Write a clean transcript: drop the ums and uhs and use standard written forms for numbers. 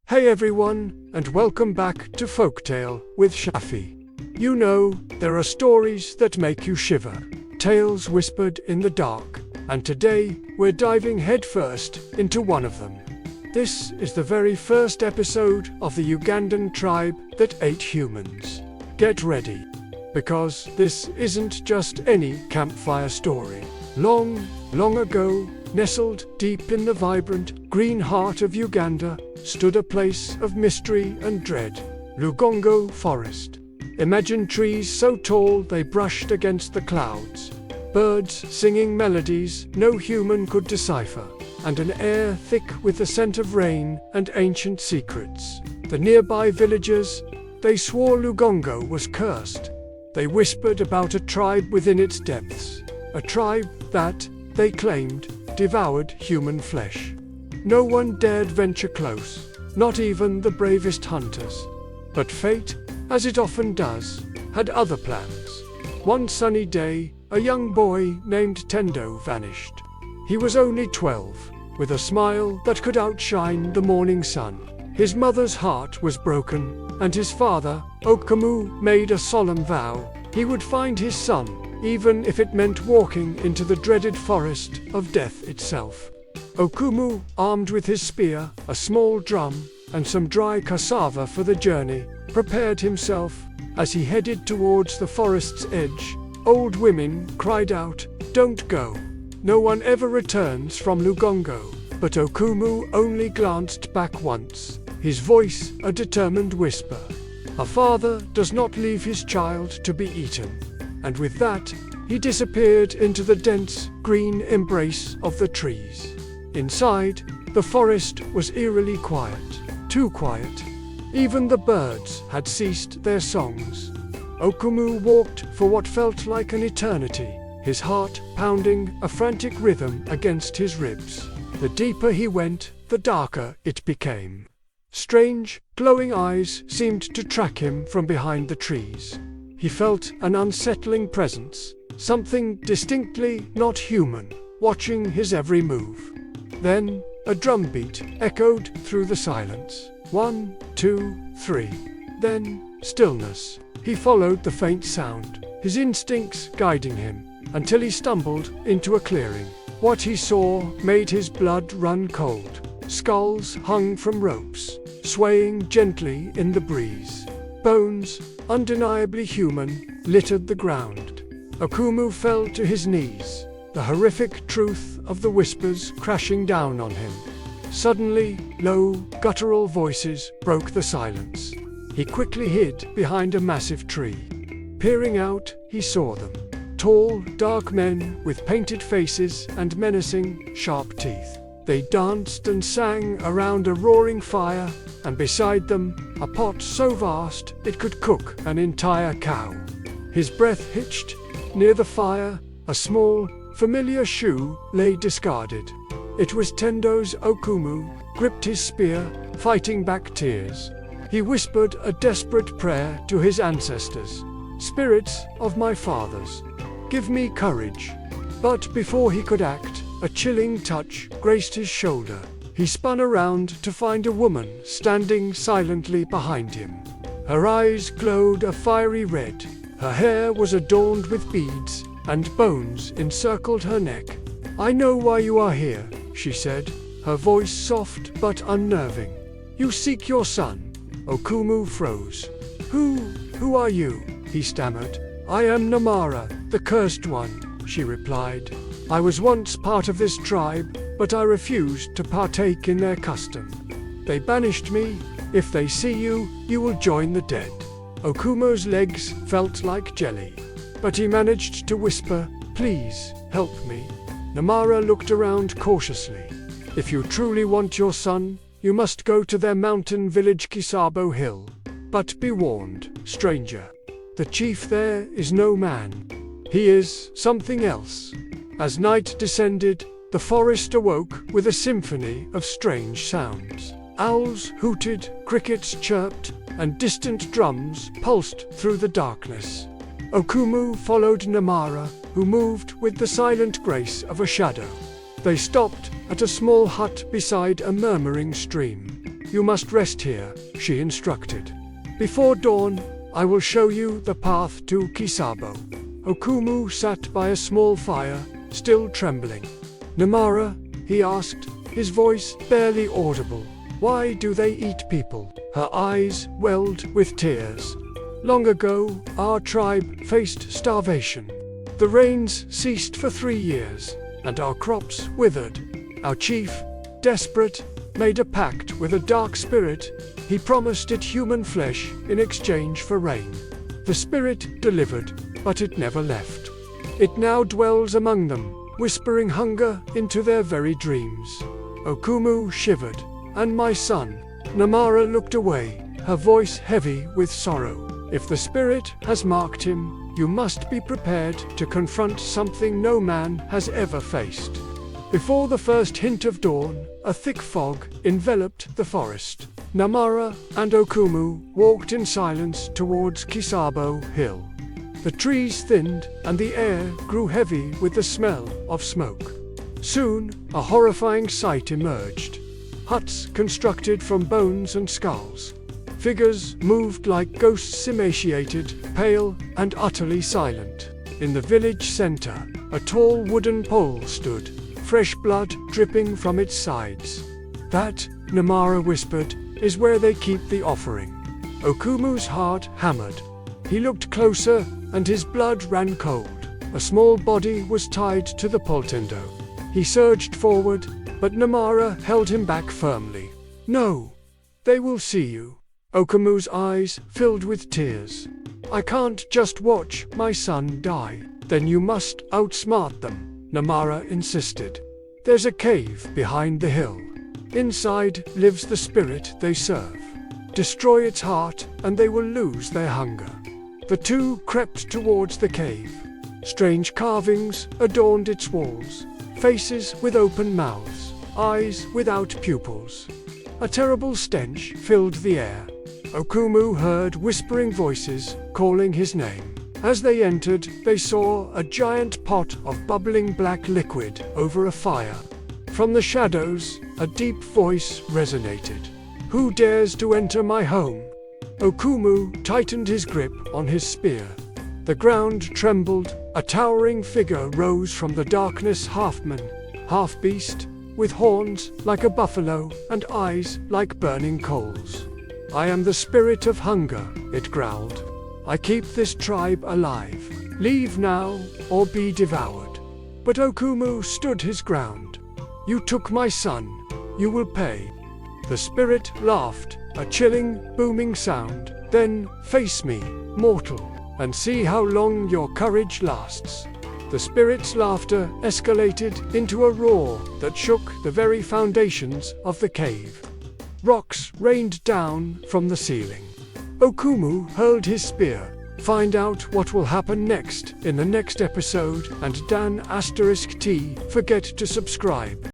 Hey everyone, and welcome back to Folktale with Shafi. You know, there are stories that make you shiver, tales whispered in the dark, and today we're diving headfirst into one of them. This is the very first episode of the Ugandan tribe that ate humans. Get ready, because this isn't just any campfire story. Long, long ago, nestled deep in the vibrant, green heart of Uganda, stood a place of mystery and dread, Lugongo Forest. Imagine trees so tall they brushed against the clouds, birds singing melodies no human could decipher, and an air thick with the scent of rain and ancient secrets. The nearby villagers, they swore Lugongo was cursed. They whispered about a tribe within its depths, a tribe that, they claimed, devoured human flesh. No one dared venture close, not even the bravest hunters. But fate, as it often does, had other plans. One sunny day, a young boy named Tendo vanished. He was only 12, with a smile that could outshine the morning sun. His mother's heart was broken, and his father, Okumu, made a solemn vow he would find his son, even if it meant walking into the dreaded forest of death itself. Okumu, armed with his spear, a small drum, and some dry cassava for the journey, prepared himself. As he headed towards the forest's edge, old women cried out, "Don't go! No one ever returns from Lugongo." But Okumu only glanced back once, his voice a determined whisper. A father does not leave his child to be eaten. And with that, he disappeared into the dense, green embrace of the trees. Inside, the forest was eerily quiet, too quiet. Even the birds had ceased their songs. Okumu walked for what felt like an eternity, his heart pounding a frantic rhythm against his ribs. The deeper he went, the darker it became. Strange, glowing eyes seemed to track him from behind the trees. He felt an unsettling presence, something distinctly not human, watching his every move. Then, a drumbeat echoed through the silence. 1, 2, 3. Then, stillness. He followed the faint sound, his instincts guiding him, until he stumbled into a clearing. What he saw made his blood run cold. Skulls hung from ropes, swaying gently in the breeze. Bones, undeniably human, littered the ground. Okumu fell to his knees, the horrific truth of the whispers crashing down on him. Suddenly, low, guttural voices broke the silence. He quickly hid behind a massive tree. Peering out, he saw them. Tall, dark men with painted faces and menacing, sharp teeth. They danced and sang around a roaring fire, and beside them, a pot so vast it could cook an entire cow. His breath hitched. Near the fire, a small, familiar shoe lay discarded. It was Tendo's. Okumu gripped his spear, fighting back tears. He whispered a desperate prayer to his ancestors. "Spirits of my fathers, give me courage." But before he could act, a chilling touch grazed his shoulder. He spun around to find a woman standing silently behind him. Her eyes glowed a fiery red. Her hair was adorned with beads, and bones encircled her neck. "I know why you are here," she said, her voice soft but unnerving. "You seek your son." Okumu froze. Who are you?" he stammered. "I am Namara, the cursed one," she replied. "I was once part of this tribe, but I refused to partake in their custom. They banished me. If they see you, you will join the dead." Okumu's legs felt like jelly, but he managed to whisper, "Please, help me." Namara looked around cautiously. "If you truly want your son, you must go to their mountain village Kisabo Hill. But be warned, stranger. The chief there is no man. He is something else." As night descended, the forest awoke with a symphony of strange sounds. Owls hooted, crickets chirped, and distant drums pulsed through the darkness. Okumu followed Namara, who moved with the silent grace of a shadow. They stopped at a small hut beside a murmuring stream. you must rest here," she instructed. "Before dawn, I will show you the path to Kisabo." Okumu sat by a small fire, still trembling. "Namara," he asked, his voice barely audible, "why do they eat people?" Her eyes welled with tears. "Long ago, our tribe faced starvation. The rains ceased for 3 years, and our crops withered. Our chief, desperate, made a pact with a dark spirit. He promised it human flesh in exchange for rain. The spirit delivered, but it never left. It now dwells among them, whispering hunger into their very dreams." Okumu shivered. "And my son?" Namara looked away, her voice heavy with sorrow. "If the spirit has marked him, you must be prepared to confront something no man has ever faced." Before the first hint of dawn, a thick fog enveloped the forest. Namara and Okumu walked in silence towards Kisabo Hill. The trees thinned, and the air grew heavy with the smell of smoke. Soon, a horrifying sight emerged. Huts constructed from bones and skulls. Figures moved like ghosts, emaciated, pale, and utterly silent. In the village center, a tall wooden pole stood, fresh blood dripping from its sides. "That," Namara whispered, "is where they keep the offering." Okumu's heart hammered. He looked closer, and his blood ran cold. A small body was tied to the poltendo. He surged forward, but Namara held him back firmly. "No! They will see you." Okumu's eyes filled with tears. "I can't just watch my son die." "Then you must outsmart them," Namara insisted. "There's a cave behind the hill. Inside lives the spirit they serve. Destroy its heart, and they will lose their hunger." The two crept towards the cave. Strange carvings adorned its walls, faces with open mouths, eyes without pupils. A terrible stench filled the air. Okumu heard whispering voices calling his name. As they entered, they saw a giant pot of bubbling black liquid over a fire. From the shadows, a deep voice resonated. "Who dares to enter my home?" Okumu tightened his grip on his spear. The ground trembled. A towering figure rose from the darkness, half man, half beast, with horns like a buffalo and eyes like burning coals. "I am the spirit of hunger," it growled. "I keep this tribe alive. Leave now, or be devoured." But Okumu stood his ground. "You took my son. You will pay." The spirit laughed, a chilling, booming sound. "Then face me, mortal, and see how long your courage lasts." The spirit's laughter escalated into a roar that shook the very foundations of the cave. Rocks rained down from the ceiling. Okumu hurled his spear. Find out what will happen next in the next episode, and Dan*T, forget to subscribe.